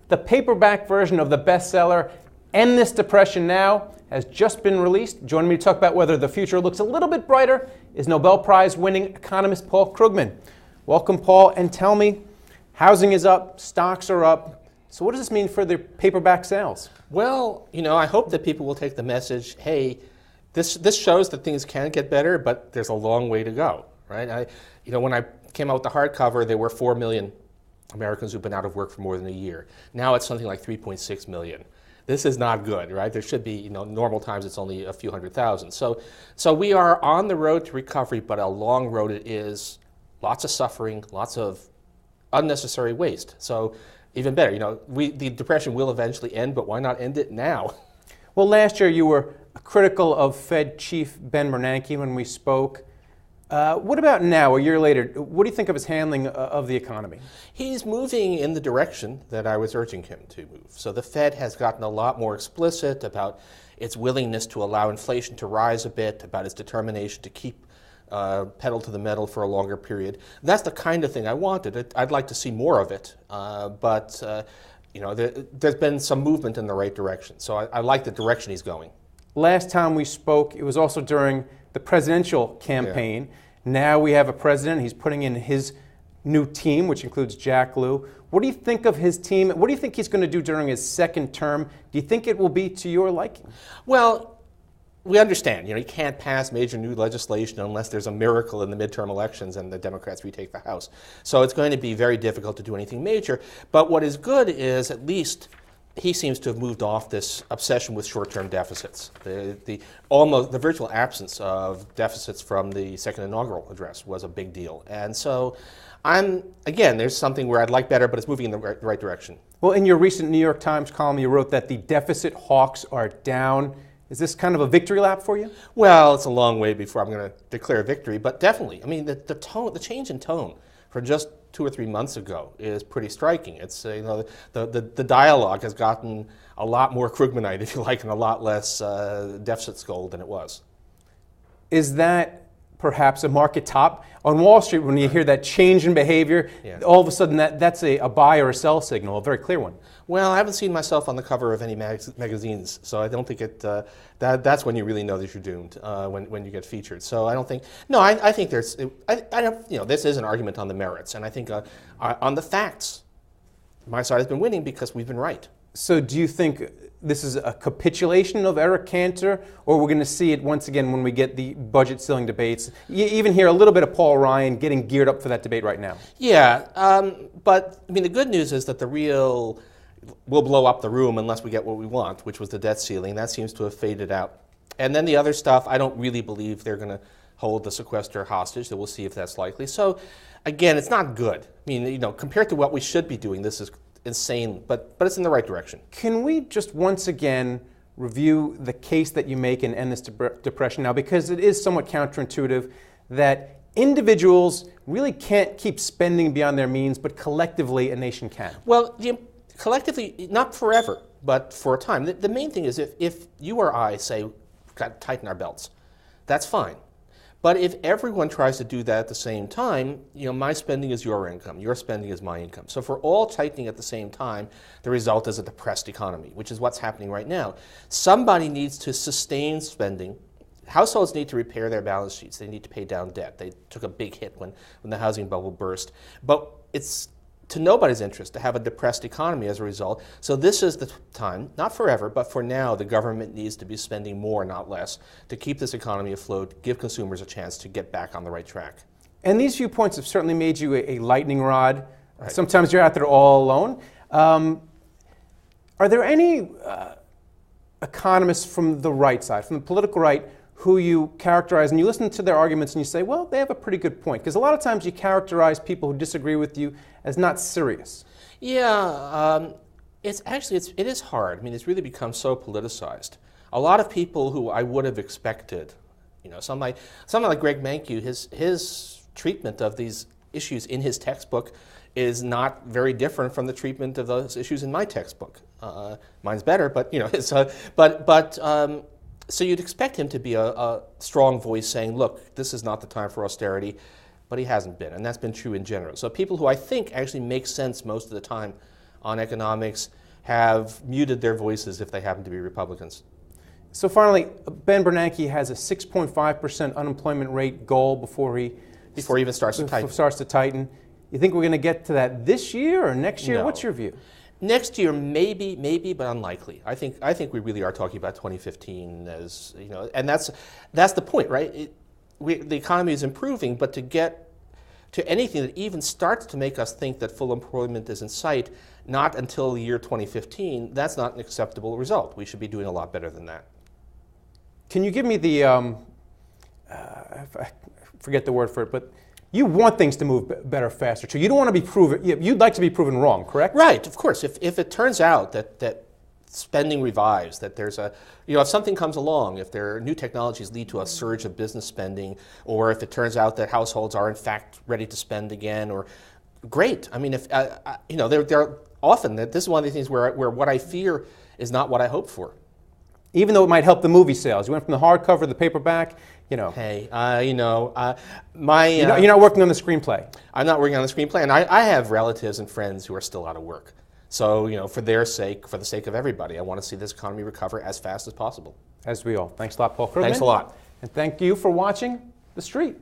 The paperback version of the bestseller, End This Depression Now, has just been released. Joining me to talk about whether the future looks a little bit brighter is Nobel Prize winning economist Paul Krugman. Welcome, Paul, and tell me, housing is up, stocks are up, so what does this mean for the paperback sales? Well, I hope that people will take the message, hey, this shows that things can get better, but there's a long way to go, right? When I came out with the hardcover, there were 4 million Americans who've been out of work for more than a year. Now it's something like 3.6 million. This is not good, right? There should be, normal times it's only a few 100,000. So we are on the road to recovery, but a long road it is. Lots of suffering, lots of unnecessary waste. So even better, the depression will eventually end, but why not end it now? Well, last year you were critical of Fed Chief Ben Bernanke when we spoke. What about now, a year later? What do you think of his handling of the economy? He's moving in the direction that I was urging him to move. So the Fed has gotten a lot more explicit about its willingness to allow inflation to rise a bit, about its determination to keep pedal to the metal for a longer period. That's the kind of thing I wanted. I'd like to see more of it, but there's been some movement in the right direction. So I like the direction he's going. Last time we spoke, it was also during the presidential campaign. Yeah. Now we have a president. He's putting in his new team, which includes Jack Lew. What do you think of his team? What do you think he's going to do during his second term? Do you think it will be to your liking? Well, we understand, you can't pass major new legislation unless there's a miracle in the midterm elections and the Democrats retake the House. So it's going to be very difficult to do anything major. But what is good is at least he seems to have moved off this obsession with short-term deficits. The virtual absence of deficits from the second inaugural address was a big deal. And so there's something where I'd like better, but it's moving in the right direction. Well, in your recent New York Times column, you wrote that the deficit hawks are down. Is this kind of a victory lap for you? Well, it's a long way before I'm going to declare victory, but definitely. I mean, the change in tone from just 2 or 3 months ago is pretty striking. It's the dialogue has gotten a lot more Krugmanite, if you like, and a lot less deficit scold than it was. Is that perhaps a market top? On Wall Street, when you hear that change in behavior, yeah, all of a sudden that's a buy or a sell signal, a very clear one. Well, I haven't seen myself on the cover of any magazines, so I don't think that's when you really know that you're doomed, when you get featured. So I don't think, no, I think this is an argument on the merits, and I think on the facts, my side has been winning because we've been right. So do you think this is a capitulation of Eric Cantor, or we're going to see it once again when we get the budget ceiling debates? You even hear a little bit of Paul Ryan getting geared up for that debate right now. Yeah, but I mean the good news is that we'll blow up the room unless we get what we want, which was the debt ceiling. That seems to have faded out. And then the other stuff, I don't really believe they're going to hold the sequester hostage. We'll see if that's likely. So again, it's not good. I mean, compared to what we should be doing, this is insane, but it's in the right direction. Can we just once again review the case that you make in End This Depression Now? Because it is somewhat counterintuitive that individuals really can't keep spending beyond their means, but collectively a nation can. Well, collectively, not forever, but for a time. The main thing is if you or I say, got to tighten our belts, that's fine. But if everyone tries to do that at the same time, my spending is your income, your spending is my income. So if we're all tightening at the same time, the result is a depressed economy, which is what's happening right now. Somebody needs to sustain spending. Households need to repair their balance sheets. They need to pay down debt. They took a big hit when the housing bubble burst. But it's to nobody's interest to have a depressed economy as a result. So this is the time, not forever, but for now, the government needs to be spending more, not less, to keep this economy afloat, give consumers a chance to get back on the right track. And these viewpoints have certainly made you a lightning rod. Right. Sometimes you're out there all alone. Are there any economists from the right side, from the political right, who you characterize and you listen to their arguments and you say, well, they have a pretty good point? Because a lot of times you characterize people who disagree with you as not serious. Yeah, it is hard. I mean, it's really become so politicized. A lot of people who I would have expected, someone like Greg Mankiw, his treatment of these issues in his textbook is not very different from the treatment of those issues in my textbook. Mine's better, but so you'd expect him to be a strong voice saying, look, this is not the time for austerity, but he hasn't been, and that's been true in general. So people who I think actually make sense most of the time on economics have muted their voices if they happen to be Republicans. So finally, Ben Bernanke has a 6.5% unemployment rate goal before he even starts to tighten. You think we're going to get to that this year or next year? No. What's your view? Next year, maybe, but unlikely. I think we really are talking about 2015 as, and that's the point, right? The economy is improving, but to get to anything that even starts to make us think that full employment is in sight, not until the year 2015, that's not an acceptable result. We should be doing a lot better than that. Can you give me the, I forget the word for it, but you want things to move better, faster, too. You don't want to be proven, you'd like to be proven wrong, correct? Right, of course. If it turns out that spending revives, that there's if something comes along, if there are new technologies lead to a surge of business spending, or if it turns out that households are in fact ready to spend again, or great. I mean, if they're often, this is one of the things where what I fear is not what I hope for. Even though it might help the movie sales. You went from the hardcover to the paperback, Hey, you're not working on the screenplay. I'm not working on the screenplay, and I have relatives and friends who are still out of work. So, for their sake, for the sake of everybody, I want to see this economy recover as fast as possible. As we all. Thanks a lot, Paul Krugman. Thanks a lot. And thank you for watching The Street.